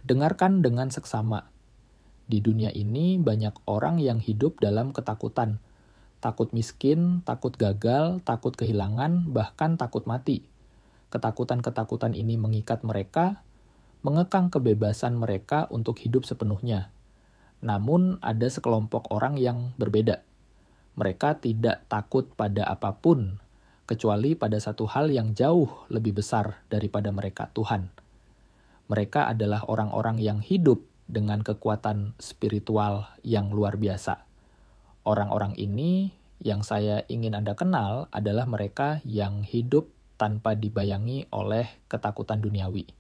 Dengarkan dengan seksama. Di dunia ini banyak orang yang hidup dalam ketakutan. Takut miskin, takut gagal, takut kehilangan, bahkan takut mati. Ketakutan-ketakutan ini mengikat mereka, mengekang kebebasan mereka untuk hidup sepenuhnya. Namun ada sekelompok orang yang berbeda. Mereka tidak takut pada apapun, kecuali pada satu hal yang jauh lebih besar daripada mereka, Tuhan. Mereka adalah orang-orang yang hidup dengan kekuatan spiritual yang luar biasa. Orang-orang ini yang saya ingin Anda kenal adalah mereka yang hidup tanpa dibayangi oleh ketakutan duniawi.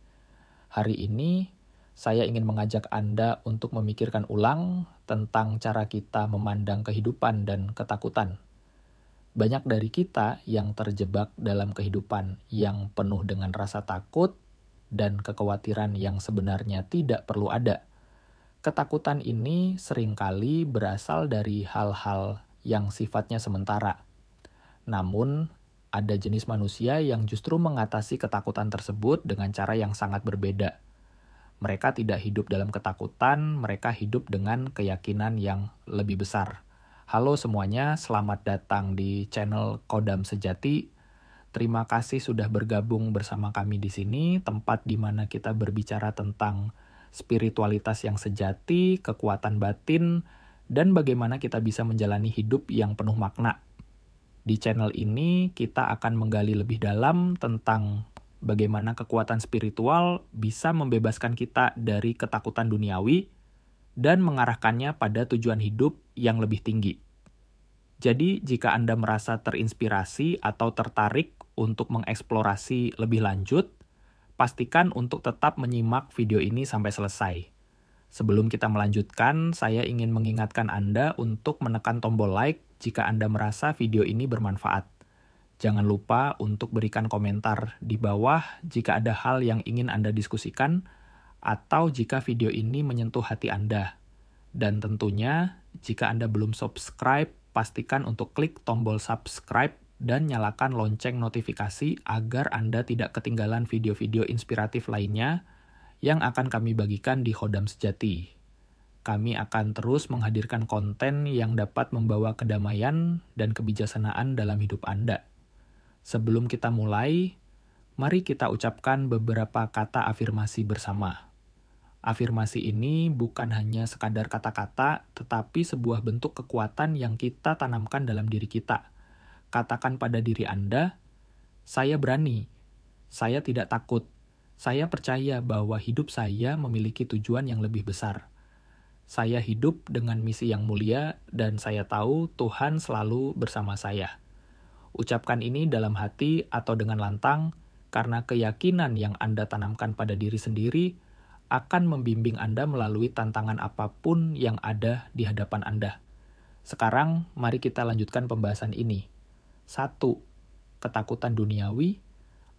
Hari ini, saya ingin mengajak Anda untuk memikirkan ulang tentang cara kita memandang kehidupan dan ketakutan. Banyak dari kita yang terjebak dalam kehidupan yang penuh dengan rasa takut dan kekhawatiran yang sebenarnya tidak perlu ada. Ketakutan ini seringkali berasal dari hal-hal yang sifatnya sementara. Namun, ada jenis manusia yang justru mengatasi ketakutan tersebut dengan cara yang sangat berbeda. Mereka tidak hidup dalam ketakutan, mereka hidup dengan keyakinan yang lebih besar. Halo semuanya, selamat datang di channel Kodam Sejati. Terima kasih sudah bergabung bersama kami di sini, tempat di mana kita berbicara tentang spiritualitas yang sejati, kekuatan batin, dan bagaimana kita bisa menjalani hidup yang penuh makna. Di channel ini kita akan menggali lebih dalam tentang bagaimana kekuatan spiritual bisa membebaskan kita dari ketakutan duniawi dan mengarahkannya pada tujuan hidup yang lebih tinggi. Jadi, jika Anda merasa terinspirasi atau tertarik untuk mengeksplorasi lebih lanjut, pastikan untuk tetap menyimak video ini sampai selesai. Sebelum kita melanjutkan, saya ingin mengingatkan Anda untuk menekan tombol like jika Anda merasa video ini bermanfaat. Jangan lupa untuk berikan komentar di bawah jika ada hal yang ingin Anda diskusikan atau jika video ini menyentuh hati Anda. Dan tentunya, jika Anda belum subscribe, pastikan untuk klik tombol subscribe dan nyalakan lonceng notifikasi agar Anda tidak ketinggalan video-video inspiratif lainnya yang akan kami bagikan di Kodam Sejati. Kami akan terus menghadirkan konten yang dapat membawa kedamaian dan kebijaksanaan dalam hidup Anda. Sebelum kita mulai, mari kita ucapkan beberapa kata afirmasi bersama. Afirmasi ini bukan hanya sekadar kata-kata, tetapi sebuah bentuk kekuatan yang kita tanamkan dalam diri kita. Katakan pada diri Anda, saya berani, saya tidak takut, saya percaya bahwa hidup saya memiliki tujuan yang lebih besar. Saya hidup dengan misi yang mulia dan saya tahu Tuhan selalu bersama saya. Ucapkan ini dalam hati atau dengan lantang karena keyakinan yang Anda tanamkan pada diri sendiri akan membimbing Anda melalui tantangan apapun yang ada di hadapan Anda. Sekarang, mari kita lanjutkan pembahasan ini. 1. Ketakutan duniawi.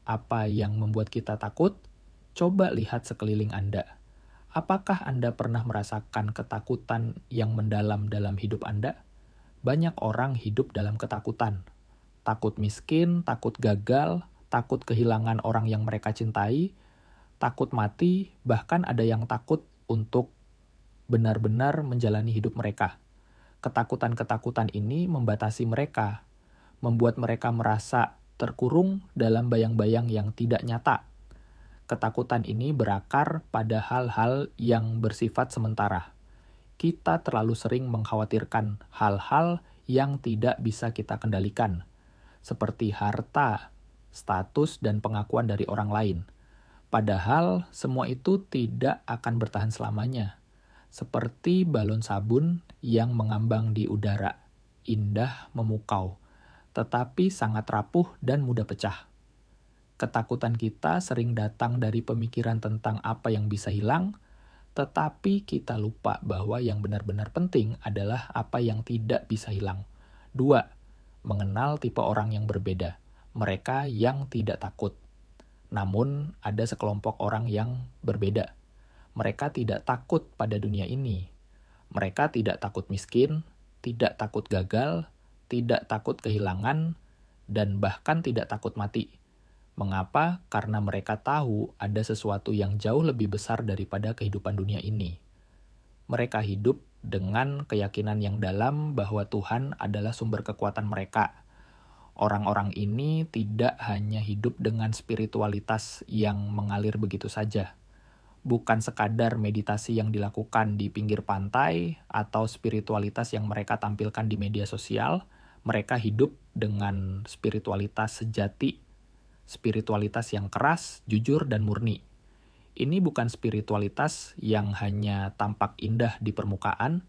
Apa yang membuat kita takut? Coba lihat sekeliling Anda. Apakah Anda pernah merasakan ketakutan yang mendalam dalam hidup Anda? Banyak orang hidup dalam ketakutan. Takut miskin, takut gagal, takut kehilangan orang yang mereka cintai, takut mati, bahkan ada yang takut untuk benar-benar menjalani hidup mereka. Ketakutan-ketakutan ini membatasi mereka, membuat mereka merasa terkurung dalam bayang-bayang yang tidak nyata. Ketakutan ini berakar pada hal-hal yang bersifat sementara. Kita terlalu sering mengkhawatirkan hal-hal yang tidak bisa kita kendalikan, seperti harta, status, dan pengakuan dari orang lain. Padahal semua itu tidak akan bertahan selamanya. Seperti balon sabun yang mengambang di udara, indah memukau, tetapi sangat rapuh dan mudah pecah. Ketakutan kita sering datang dari pemikiran tentang apa yang bisa hilang, tetapi kita lupa bahwa yang benar-benar penting adalah apa yang tidak bisa hilang. 2. Mengenal tipe orang yang berbeda, mereka yang tidak takut. Namun, ada sekelompok orang yang berbeda. Mereka tidak takut pada dunia ini. Mereka tidak takut miskin, tidak takut gagal, tidak takut kehilangan, dan bahkan tidak takut mati. Mengapa? Karena mereka tahu ada sesuatu yang jauh lebih besar daripada kehidupan dunia ini. Mereka hidup dengan keyakinan yang dalam bahwa Tuhan adalah sumber kekuatan mereka. Orang-orang ini tidak hanya hidup dengan spiritualitas yang mengalir begitu saja. Bukan sekadar meditasi yang dilakukan di pinggir pantai atau spiritualitas yang mereka tampilkan di media sosial, mereka hidup dengan spiritualitas sejati, spiritualitas yang keras, jujur, dan murni. Ini bukan spiritualitas yang hanya tampak indah di permukaan,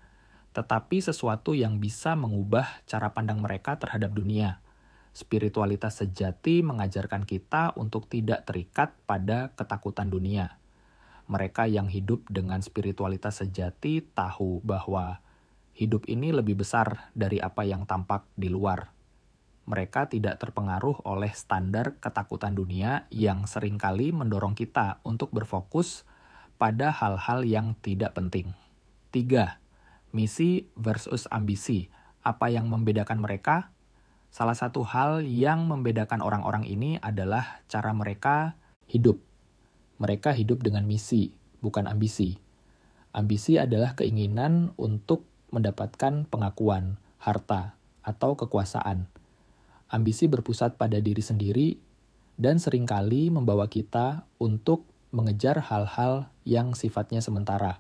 tetapi sesuatu yang bisa mengubah cara pandang mereka terhadap dunia. Spiritualitas sejati mengajarkan kita untuk tidak terikat pada ketakutan dunia. Mereka yang hidup dengan spiritualitas sejati tahu bahwa hidup ini lebih besar dari apa yang tampak di luar. Mereka tidak terpengaruh oleh standar ketakutan dunia yang seringkali mendorong kita untuk berfokus pada hal-hal yang tidak penting. 3. Misi versus ambisi. Apa yang membedakan mereka? Salah satu hal yang membedakan orang-orang ini adalah cara mereka hidup. Mereka hidup dengan misi, bukan ambisi. Ambisi adalah keinginan untuk mendapatkan pengakuan, harta, atau kekuasaan. Ambisi berpusat pada diri sendiri dan seringkali membawa kita untuk mengejar hal-hal yang sifatnya sementara.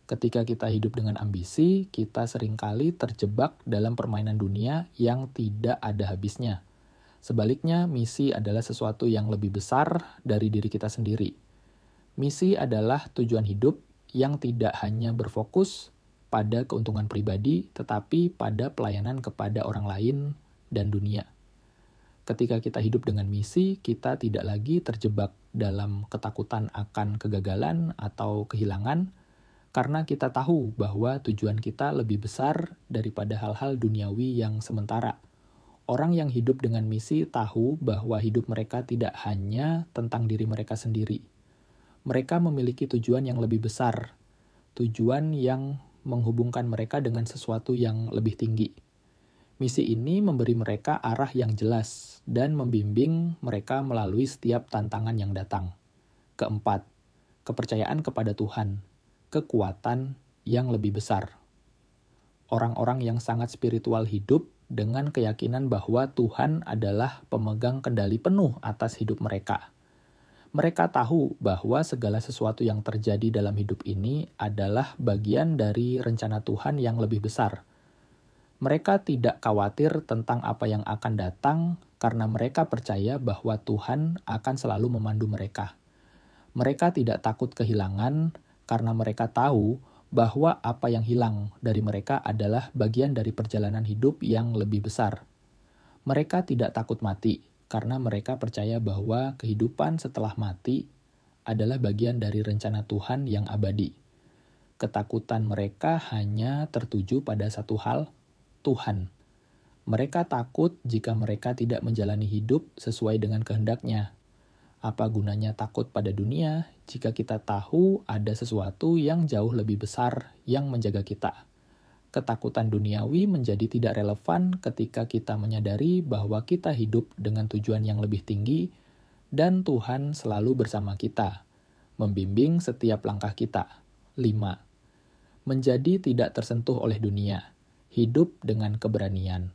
Ketika kita hidup dengan ambisi, kita seringkali terjebak dalam permainan dunia yang tidak ada habisnya. Sebaliknya, misi adalah sesuatu yang lebih besar dari diri kita sendiri. Misi adalah tujuan hidup yang tidak hanya berfokus pada keuntungan pribadi, tetapi pada pelayanan kepada orang lain dan dunia. Ketika kita hidup dengan misi, kita tidak lagi terjebak dalam ketakutan akan kegagalan atau kehilangan, karena kita tahu bahwa tujuan kita lebih besar daripada hal-hal duniawi yang sementara. Orang yang hidup dengan misi tahu bahwa hidup mereka tidak hanya tentang diri mereka sendiri. Mereka memiliki tujuan yang lebih besar, tujuan yang menghubungkan mereka dengan sesuatu yang lebih tinggi. Misi ini memberi mereka arah yang jelas dan membimbing mereka melalui setiap tantangan yang datang. Keempat, kepercayaan kepada Tuhan. Kekuatan yang lebih besar. Orang-orang yang sangat spiritual hidup dengan keyakinan bahwa Tuhan adalah pemegang kendali penuh atas hidup mereka. Mereka tahu bahwa segala sesuatu yang terjadi dalam hidup ini adalah bagian dari rencana Tuhan yang lebih besar. Mereka tidak khawatir tentang apa yang akan datang karena mereka percaya bahwa Tuhan akan selalu memandu mereka. Mereka tidak takut kehilangan karena mereka tahu bahwa apa yang hilang dari mereka adalah bagian dari perjalanan hidup yang lebih besar. Mereka tidak takut mati karena mereka percaya bahwa kehidupan setelah mati adalah bagian dari rencana Tuhan yang abadi. Ketakutan mereka hanya tertuju pada satu hal, Tuhan. Mereka takut jika mereka tidak menjalani hidup sesuai dengan kehendaknya. Apa gunanya takut pada dunia jika kita tahu ada sesuatu yang jauh lebih besar yang menjaga kita? Ketakutan duniawi menjadi tidak relevan ketika kita menyadari bahwa kita hidup dengan tujuan yang lebih tinggi dan Tuhan selalu bersama kita, membimbing setiap langkah kita. 5. Menjadi tidak tersentuh oleh dunia, hidup dengan keberanian.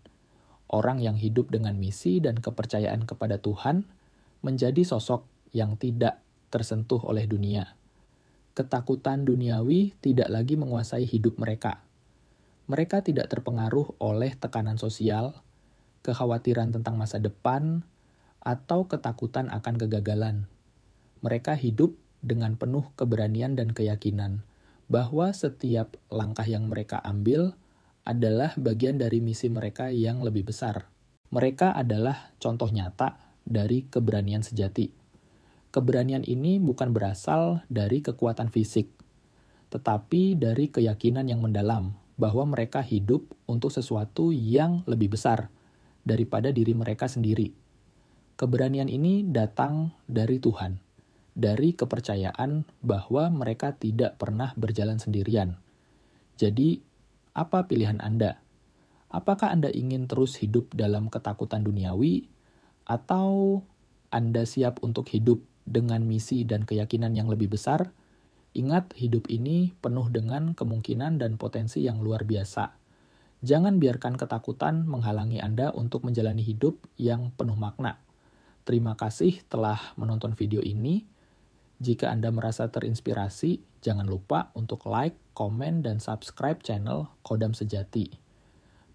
Orang yang hidup dengan misi dan kepercayaan kepada Tuhan menjadi sosok yang tidak tersentuh oleh dunia. Ketakutan duniawi tidak lagi menguasai hidup mereka. Mereka tidak terpengaruh oleh tekanan sosial, kekhawatiran tentang masa depan, atau ketakutan akan kegagalan. Mereka hidup dengan penuh keberanian dan keyakinan bahwa setiap langkah yang mereka ambil adalah bagian dari misi mereka yang lebih besar. Mereka adalah contoh nyata dari keberanian sejati. Keberanian ini bukan berasal dari kekuatan fisik, tetapi dari keyakinan yang mendalam bahwa mereka hidup untuk sesuatu yang lebih besar daripada diri mereka sendiri. Keberanian ini datang dari Tuhan, dari kepercayaan bahwa mereka tidak pernah berjalan sendirian. Jadi, apa pilihan Anda? Apakah Anda ingin terus hidup dalam ketakutan duniawi, atau Anda siap untuk hidup dengan misi dan keyakinan yang lebih besar? Ingat, hidup ini penuh dengan kemungkinan dan potensi yang luar biasa. Jangan biarkan ketakutan menghalangi Anda untuk menjalani hidup yang penuh makna. Terima kasih telah menonton video ini. Jika Anda merasa terinspirasi, jangan lupa untuk like, komen, dan subscribe channel Kodam Sejati.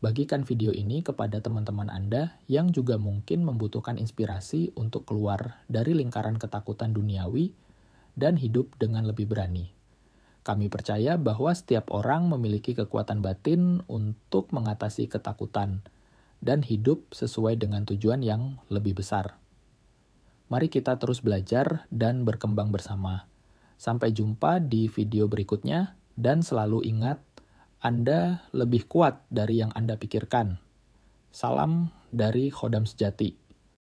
Bagikan video ini kepada teman-teman Anda yang juga mungkin membutuhkan inspirasi untuk keluar dari lingkaran ketakutan duniawi dan hidup dengan lebih berani. Kami percaya bahwa setiap orang memiliki kekuatan batin untuk mengatasi ketakutan dan hidup sesuai dengan tujuan yang lebih besar. Mari kita terus belajar dan berkembang bersama. Sampai jumpa di video berikutnya, dan selalu ingat, Anda lebih kuat dari yang Anda pikirkan. Salam dari Kodam Sejati.